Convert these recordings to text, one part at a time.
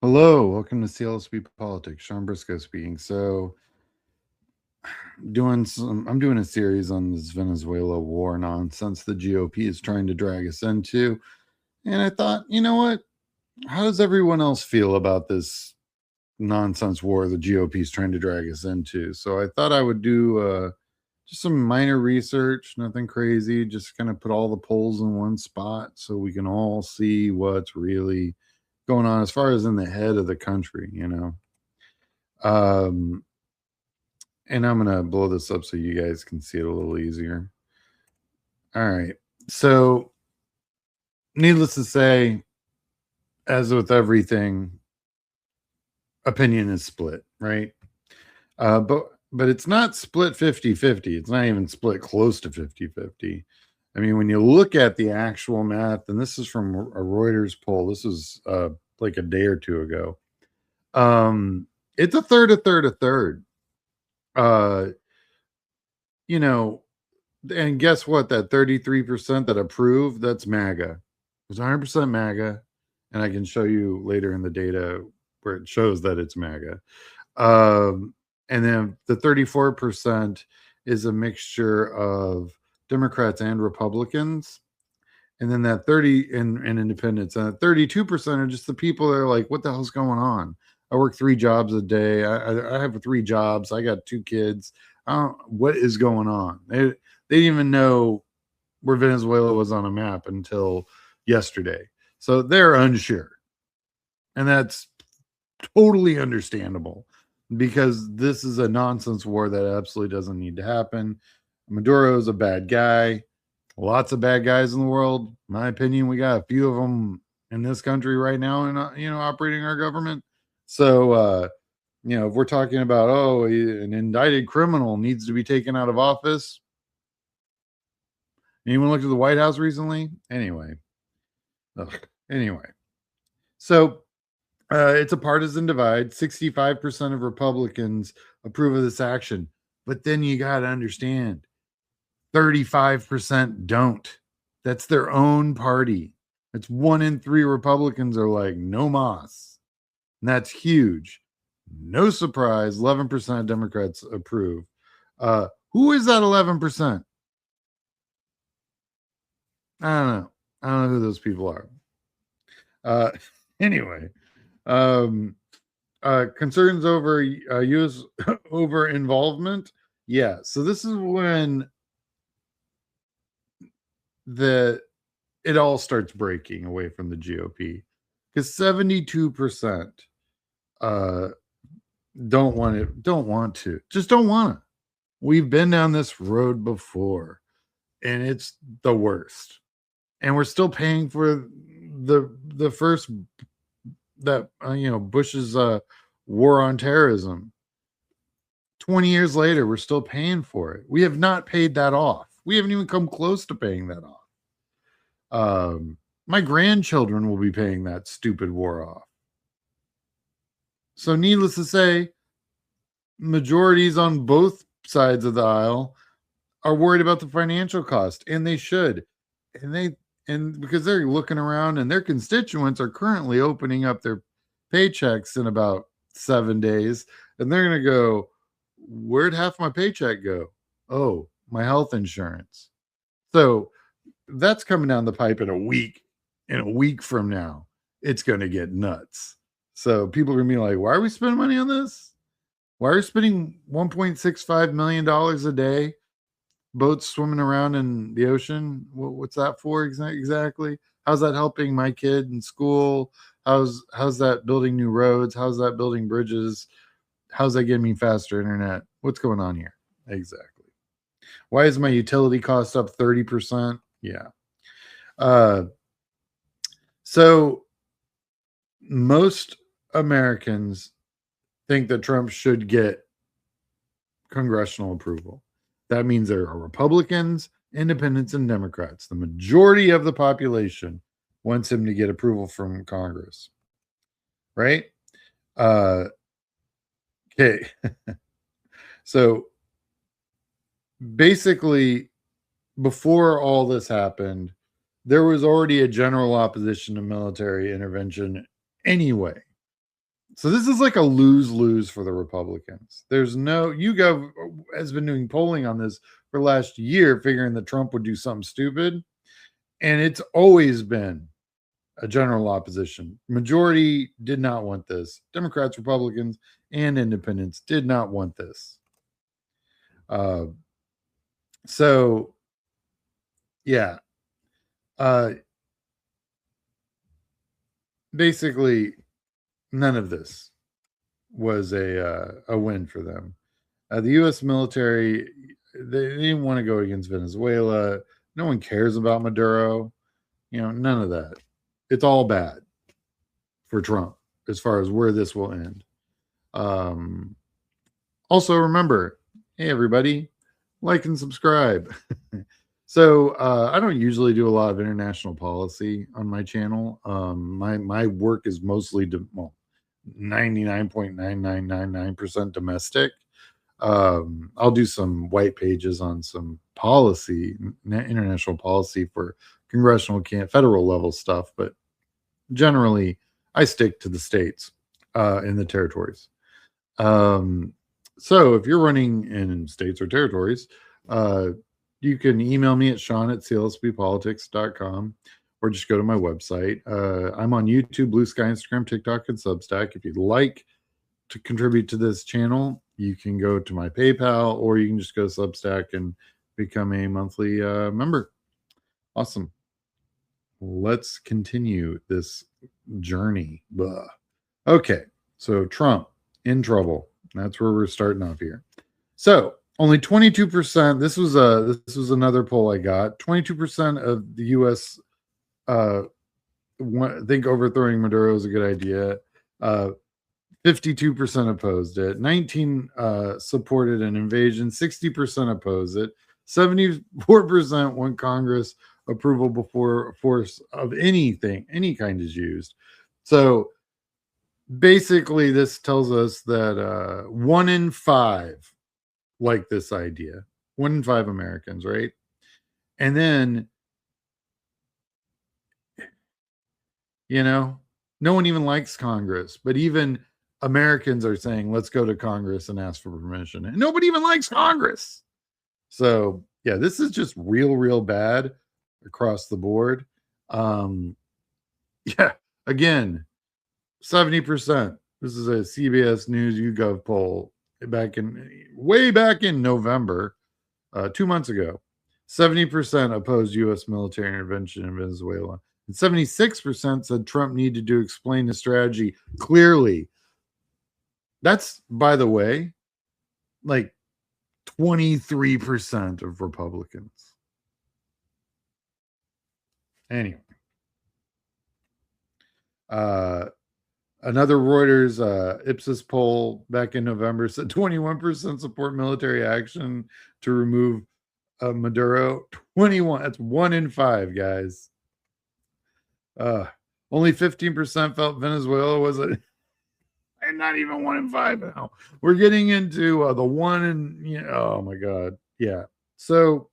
Hello, welcome to CLSP Politics. Sean Briscoe speaking. I'm doing a series on this Venezuela war nonsense the GOP is trying to drag us into. And I thought, you know what? How does everyone else feel about this nonsense war the GOP is trying to drag us into? So I thought I would do just some minor research, nothing crazy, just kind of put all the polls in one spot so we can all see what's really going on as far as in the head of the country. Um, and I'm gonna blow this up so you guys can see it a little easier. All right. So, needless to say, as with everything, opinion is split, right? But it's not split 50-50. It's not even split close to 50-50. I mean, when you look at the actual math, and this is from a Reuters poll, this was like a day or two ago. It's a third, a third, a third. Uh, you know, and guess what? That 33% that approved, that's MAGA. It was 100% MAGA. And I can show you later in the data where it shows that it's MAGA. And then the 34% is a mixture of Democrats and Republicans. And then that 30 and independents, and 32% are just the people that are like, what the hell's going on? I work 3 jobs a day. I have 3 jobs. I got 2 kids. What is going on? They didn't even know where Venezuela was on a map until yesterday. So they're unsure. And that's totally understandable because this is a nonsense war that absolutely doesn't need to happen. Maduro is a bad guy. Lots of bad guys in the world. In my opinion, we got a few of them in this country right now and operating our government. So if we're talking about an indicted criminal needs to be taken out of office. Anyone looked at the White House recently? Anyway. So it's a partisan divide. 65% of Republicans approve of this action. But then you got to understand 35% don't. That's their own party. It's 1 in 3 Republicans are like, no mas. And that's huge. No surprise, 11% of Democrats approve. Who is that 11%? I don't know who those people are. Anyway, concerns over U.S. over involvement. Yeah, so this is when it all starts breaking away from the GOP because 72% don't want to. We've been down this road before, and it's the worst. And we're still paying for the first that Bush's war on terrorism. 20 years later, we're still paying for it. We have not paid that off. We haven't even come close to paying that off. My grandchildren will be paying that stupid war off. So, needless to say, majorities on both sides of the aisle are worried about the financial cost, and they should. And because they're looking around and their constituents are currently opening up their paychecks in about 7 days, and they're going to go, where'd half my paycheck go? Oh, my health insurance. So that's coming down the pipe in a week. In a week from now, it's going to get nuts. So people are going to be like, why are we spending money on this? Why are we spending $1.65 million a day? Boats swimming around in the ocean. What's that for exactly? How's that helping my kid in school? How's that building new roads? How's that building bridges? How's that getting me faster internet? What's going on here? Exactly. Why is my utility cost up 30%? Yeah. So most Americans think that Trump should get congressional approval. That means there are Republicans, independents, and Democrats. The majority of the population wants him to get approval from Congress. Right? Okay. So basically, before all this happened, there was already a general opposition to military intervention anyway. So this is like a lose-lose for the Republicans. There's no YouGov has been doing polling on this for last year, figuring that Trump would do something stupid, and it's always been a general opposition. Majority did not want this. Democrats, Republicans, and independents did not want this. Uh, so, yeah. Uh, Basically, none of this was a win for them. The U.S. military, they didn't want to go against Venezuela. No one cares about Maduro. None of that. It's all bad for Trump as far as where this will end. Um, Also, remember, hey, everybody, like and subscribe. So I don't usually do a lot of international policy on my channel. My work is mostly 99.9999% domestic. I'll do some white pages on some policy, international policy for congressional, federal level stuff, but generally I stick to the states and the territories. So if you're running in states or territories, you can email me at sean@clsbpolitics.com or just go to my website. I'm on YouTube, Blue Sky, Instagram, TikTok, and Substack. If you'd like to contribute to this channel, you can go to my PayPal or you can just go to Substack and become a monthly member. Awesome. Let's continue this journey. Blah. Okay, so Trump in trouble. That's where we're starting off here. So only 22%. This was another poll I got. 22% of the U.S. Think overthrowing Maduro is a good idea. 52% opposed it. 19 supported an invasion. 60% oppose it. 74% want Congress approval before force of anything, any kind is used. So basically, this tells us that 1 in 5 like this idea. 1 in 5 Americans, right? And then, no one even likes Congress, but even Americans are saying, let's go to Congress and ask for permission. And nobody even likes Congress. So, yeah, this is just real bad across the board. Yeah, again, 70%. This is a CBS News YouGov poll way back in November, 2 months ago. 70% opposed U.S. military intervention in Venezuela. And 76% said Trump needed to explain the strategy clearly. That's, by the way, like 23% of Republicans. Anyway. Another Reuters Ipsos poll back in November said 21% support military action to remove Maduro. 21. That's 1 in 5, guys. Only 15% felt Venezuela was and not even 1 in 5 now. We're getting into the 1 in, oh my God. Yeah. So,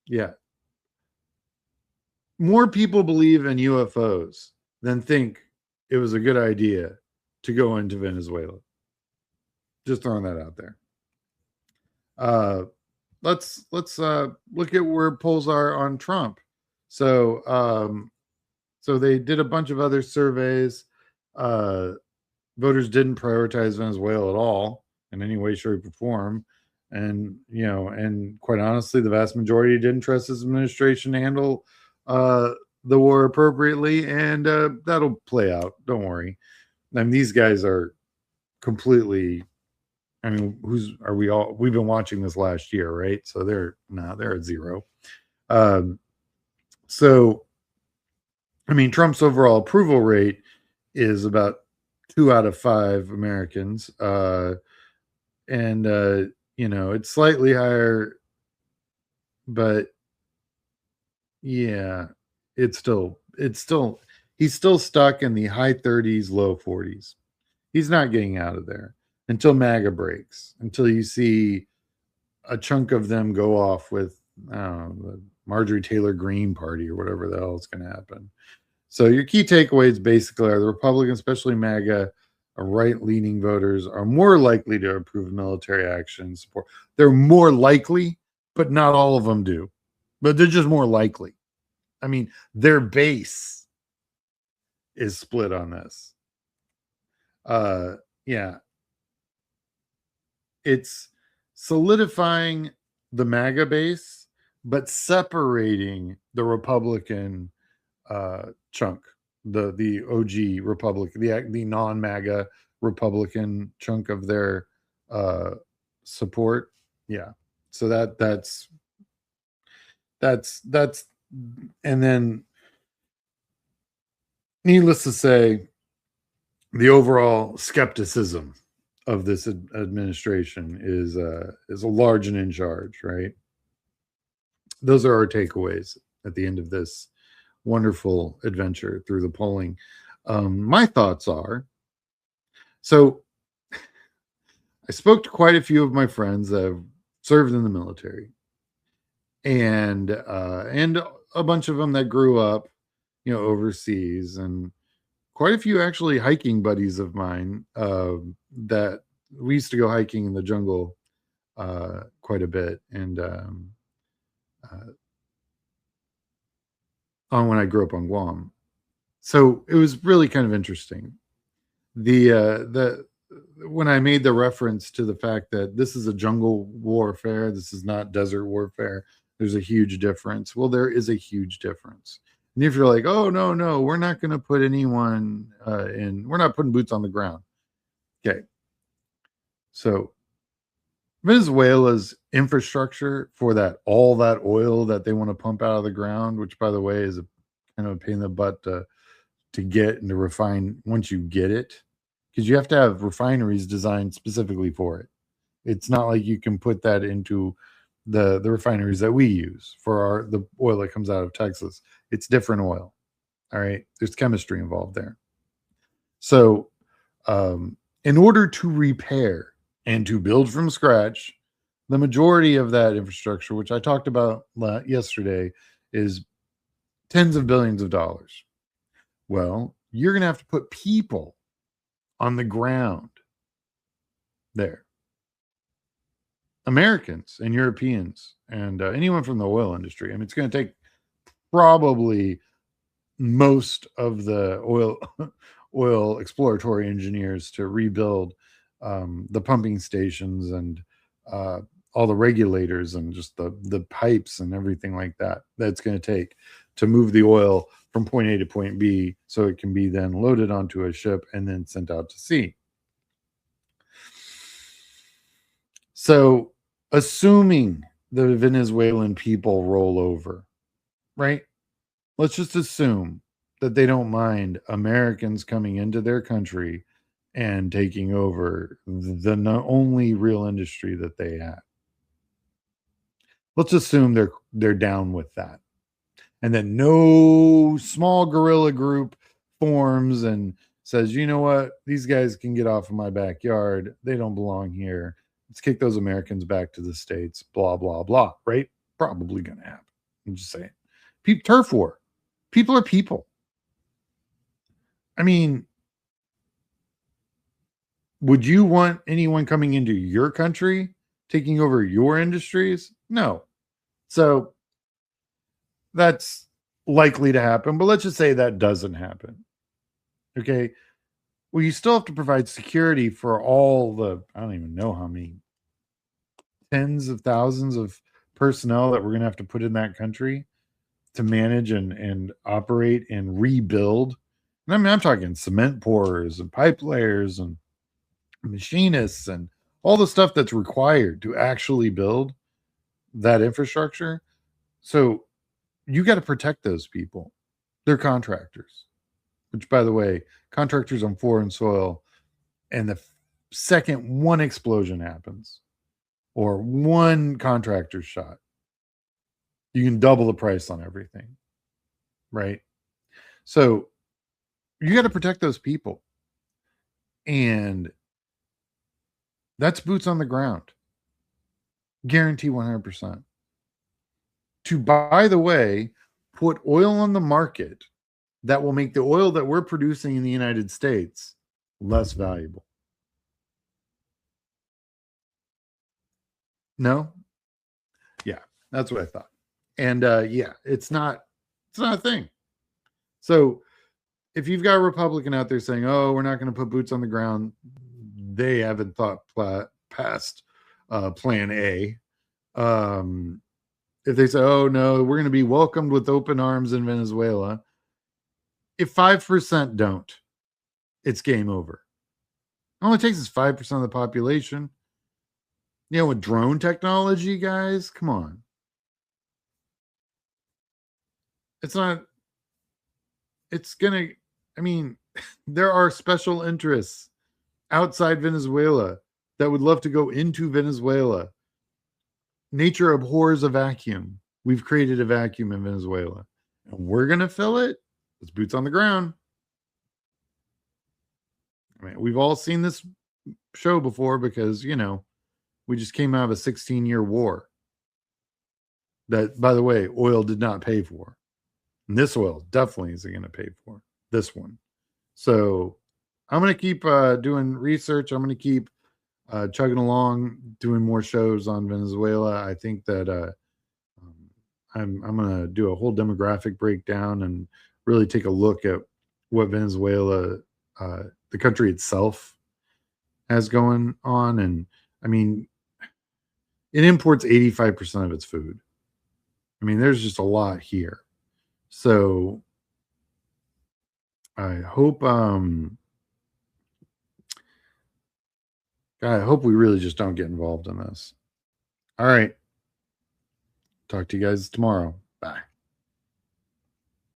yeah. More people believe in UFOs than think it was a good idea to go into Venezuela. Just throwing that out there. Let's look at where polls are on Trump. So they did a bunch of other surveys. Voters didn't prioritize Venezuela at all in any way, shape, or form. And and quite honestly, the vast majority didn't trust his administration to handle the war appropriately, and that'll play out. Don't worry. I mean, these guys are completely. I mean, are we all? We've been watching this last year, right? So they're at 0. So, I mean, Trump's overall approval rate is about 2 out of 5 Americans, and it's slightly higher, but yeah, it's still he's still stuck in the high 30s, low 40s. He's not getting out of there until MAGA breaks, until you see a chunk of them go off with, I don't know, the Marjorie Taylor Greene party or whatever the hell is going to happen. So your key takeaways basically are the Republicans, especially MAGA, right-leaning voters, are more likely to approve military action support. They're more likely, but not all of them do. But they're just more likely. I mean, their base is split on this. Yeah, it's solidifying the MAGA base, but separating the Republican chunk, the OG Republican, the non MAGA Republican chunk of their uh, support. Yeah, so that's, and then needless to say, the overall skepticism of this administration is a large and in charge, right? Those are our takeaways at the end of this wonderful adventure through the polling. My thoughts are, so I spoke to quite a few of my friends that have served in the military, and a bunch of them that grew up, overseas, and quite a few actually hiking buddies of mine that we used to go hiking in the jungle quite a bit, and uh, on when I grew up on Guam. So it was really kind of interesting. The when I made the reference to the fact that this is a jungle warfare, this is not desert warfare. There's a huge difference. Well, there is a huge difference. And if you're like, oh no, no, we're not going to put anyone in, we're not putting boots on the ground. Okay, so Venezuela's infrastructure for that all that oil that they want to pump out of the ground, which by the way is a kind of a pain in the butt to get and to refine once you get it, because you have to have refineries designed specifically for it. It's not like you can put that into the refineries that we use for the oil that comes out of Texas. It's different oil. All right, there's chemistry involved there. So, in order to repair and to build from scratch, the majority of that infrastructure, which I talked about yesterday, is tens of billions of dollars. Well, you're going to have to put people on the ground there. Americans and Europeans and anyone from the oil industry. I mean, it's going to take probably most of the oil exploratory engineers to rebuild the pumping stations and all the regulators and just the pipes and everything like that. That's going to take to move the oil from point A to point B, so it can be then loaded onto a ship and then sent out to sea. So, assuming the Venezuelan people roll over, right? Let's just assume that they don't mind Americans coming into their country and taking over the only real industry that they have. Let's assume they're down with that, and then no small guerrilla group forms and says, you know what, these guys can get off of my backyard. They don't belong here. Let's kick those Americans back to the States. Blah blah blah. Right? Probably gonna happen. I'm just saying. Turf war. People are people. I mean, would you want anyone coming into your country taking over your industries? No. So that's likely to happen, but let's just say that doesn't happen. Okay. Well, you still have to provide security for all the, I don't even know how many tens of thousands of personnel that we're going to have to put in that country to manage and operate and rebuild. And I mean, I'm talking cement pourers and pipe layers and machinists and all the stuff that's required to actually build that infrastructure. So you got to protect those people. They're contractors, which, by the way, contractors on foreign soil, and the second one explosion happens or one contractor shot, you can double the price on everything, right? So you got to protect those people. And that's boots on the ground. Guarantee 100%. To, by the way, put oil on the market that will make the oil that we're producing in the United States less valuable. No? Yeah, that's what I thought. And yeah, it's not a thing. So if you've got a Republican out there saying, "Oh, we're not going to put boots on the ground," they haven't thought past Plan A. If they say, "Oh no, we're going to be welcomed with open arms in Venezuela," if 5% don't, it's game over. All it takes is 5% of the population. You know, with drone technology, guys, come on. It's not, it's gonna, I mean, there are special interests outside Venezuela that would love to go into Venezuela. Nature abhors a vacuum. We've created a vacuum in Venezuela, and we're gonna fill it. It's boots on the ground. I mean, we've all seen this show before because, we just came out of a 16-year war that, by the way, oil did not pay for. And this oil definitely isn't going to pay for this one. So I'm going to keep doing research. I'm going to keep chugging along, doing more shows on Venezuela. I think that I'm going to do a whole demographic breakdown and really take a look at what Venezuela, the country itself, has going on. And I mean, it imports 85% of its food. I mean, there's just a lot here. So I hope God, I hope we really just don't get involved in this. All right. Talk to you guys tomorrow. Bye.